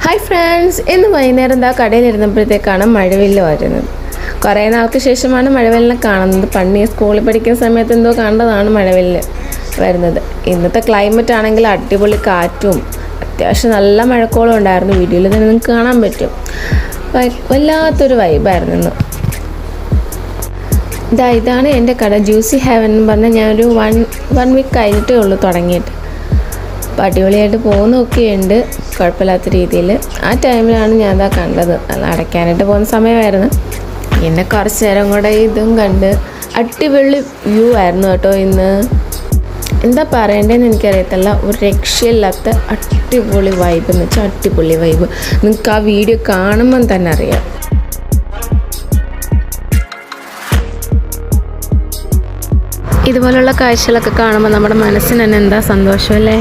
Hi friends, ഇന്ന് വൈകുന്നേരം എന്താ കടയിലിരുന്നപ്പോഴത്തേക്കാണ് മഴവില്ല് വരുന്നത്. കുറേ നാൾക്ക് ശേഷമാണ് മഴവില്ലിനെ കാണുന്നത്. പണ്ട് സ്കൂളിൽ പഠിക്കുന്ന സമയത്ത് എന്തോ കണ്ടതാണ് മഴവില്ല് വരുന്നത്. ഇന്നത്തെ ക്ലൈമറ്റ് ആണെങ്കിൽ അടിപൊളി കാറ്റും അത്യാവശ്യം നല്ല മഴക്കോളും ഉണ്ടായിരുന്നു. വീഡിയോയിൽ തന്നെ നിങ്ങൾക്ക് കാണാൻ പറ്റും. വല്ലാത്തൊരു വൈബായിരുന്നു ഇന്ന്. ഇതാണ് എൻ്റെ കട, ജ്യൂസി ഹെവൻ എന്ന് പറഞ്ഞാൽ ഞാനൊരു വൺ വീക്ക് കഴിഞ്ഞിട്ടേ ഉള്ളൂ തുടങ്ങിയിട്ട്. അപ്പോൾ അടിപൊളിയായിട്ട് പോകുന്നൊക്കെയുണ്ട്, കുഴപ്പമില്ലാത്ത രീതിയിൽ. ആ ടൈമിലാണ് ഞാൻ അതാ കണ്ടത്. നല്ല അടയ്ക്കാനായിട്ട് പോകുന്ന സമയമായിരുന്നു. പിന്നെ കുറച്ച് നേരം കൂടെ ഇതും കണ്ട് അടിപൊളി വ്യൂ ആയിരുന്നു കേട്ടോ ഇന്ന്. എന്താ പറയേണ്ടതെന്ന് എനിക്കറിയത്തില്ല, ഒരു രക്ഷയില്ലാത്ത അടിപൊളി വൈബ് എന്ന് വെച്ചാൽ അടിപൊളി വൈബ്. നിങ്ങൾക്ക് ആ വീഡിയോ കാണുമ്പം തന്നെ അറിയാം. ഇതുപോലുള്ള കാഴ്ചകളൊക്കെ കാണുമ്പോൾ നമ്മുടെ മനസ്സിന് തന്നെ എന്താ സന്തോഷമല്ലേ.